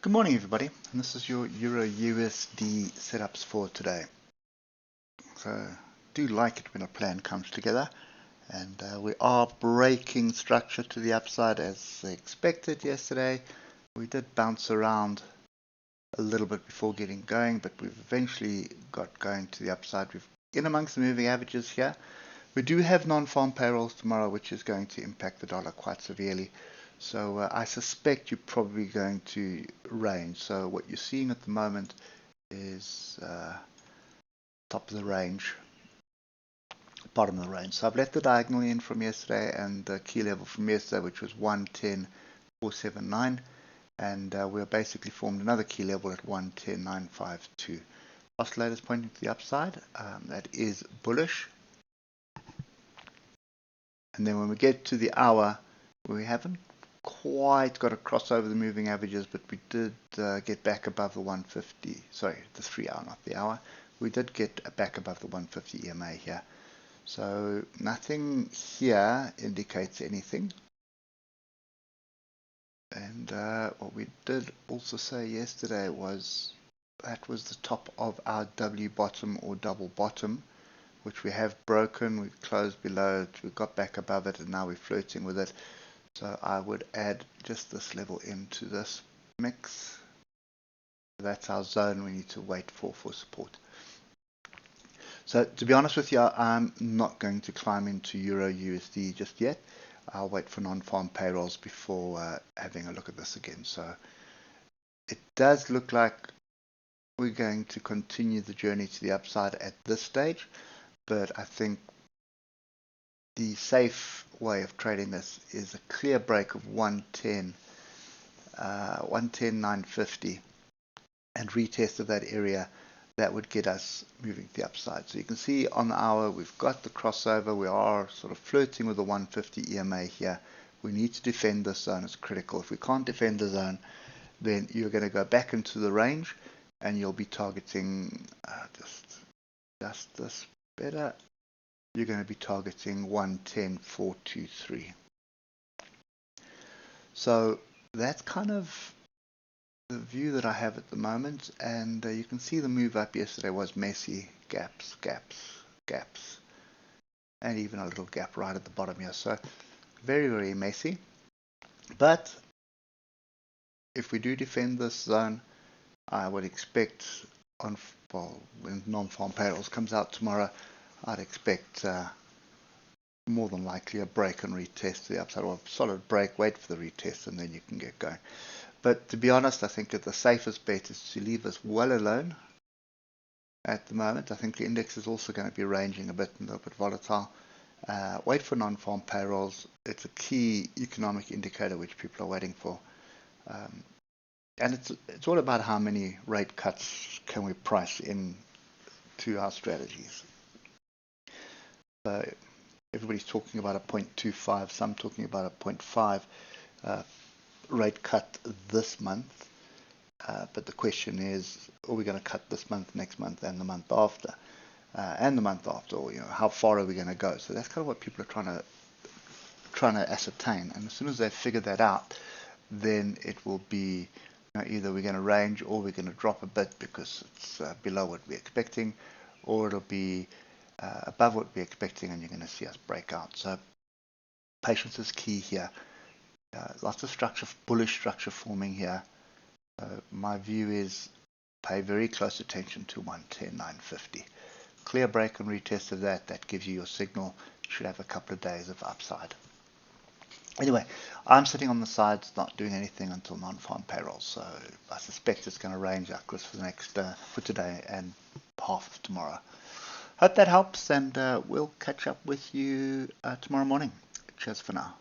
Good morning, everybody, and this is your Euro USD setups for today. So, do like it when a plan comes together, and we are breaking structure to the upside as expected yesterday. We did bounce around a little bit before getting going, but we've eventually got going to the upside. We've in amongst the moving averages here. We do have non-farm payrolls tomorrow, which is going to impact the dollar quite severely. So I suspect you're probably going to range. So what you're seeing at the moment is top of the range, bottom of the range. So I've left the diagonal in from yesterday and the key level from yesterday, which was 110.479, and we're basically formed another key level at 110.952. Oscillators pointing to the upside. That is bullish. And then when we get to the hour, we haven't quite got to cross over the moving averages, but we did get back above the 150, sorry, the 3 hour, not the hour. We did get back above the 150 EMA here. So nothing here indicates anything. And what we did also say yesterday was that was the top of our W bottom or double bottom, which we have broken. We closed below it, we got back above it, and now we're flirting with it. So I would add just this level into this mix. That's our zone we need to wait for support. So to be honest with you, I'm not going to climb into Euro USD just yet. I'll wait for non-farm payrolls before having a look at this again. So it does look like we're going to continue the journey to the upside at this stage, but I think the safe way of trading this is a clear break of 110.950 and retest of that area. That would get us moving to the upside. So you can see on the hour we've got the crossover. We are sort of flirting with the 150 EMA here. We need to defend this zone. It's critical. If we can't defend the zone, then you're going to go back into the range and you'll be targeting just this better. You're going to be targeting 110.423. So that's kind of the view that I have at the moment, and you can see the move up yesterday was messy, gaps, and even a little gap right at the bottom here. So very, very messy. But if we do defend this zone, I would expect when non-farm payrolls comes out tomorrow, I'd expect more than likely a break and retest to the upside, or a solid break, wait for the retest, and then you can get going. But to be honest, I think that the safest bet is to leave us well alone at the moment. I think the index is also going to be ranging a little bit volatile. Wait for non-farm payrolls. It's a key economic indicator which people are waiting for. And it's all about how many rate cuts can we price in to our strategies. So everybody's talking about a 0.25, some talking about a 0.5 rate cut this month. But the question is, are we going to cut this month, next month, and the month after? Or how far are we going to go? So that's kind of what people are trying to ascertain. And as soon as they figure that out, then it will be either we're going to range or we're going to drop a bit because it's below what we're expecting, or it'll be above what we're expecting, and you're going to see us break out. So patience is key here. Lots of structure, bullish structure forming here. My view is pay very close attention to 110.950. Clear break and retest of that. That gives you your signal. You should have a couple of days of upside. Anyway, I'm sitting on the sides, not doing anything until non-farm payrolls. So I suspect it's going to range like this for the next for today and half of tomorrow. Hope that helps, and we'll catch up with you tomorrow morning. Cheers for now.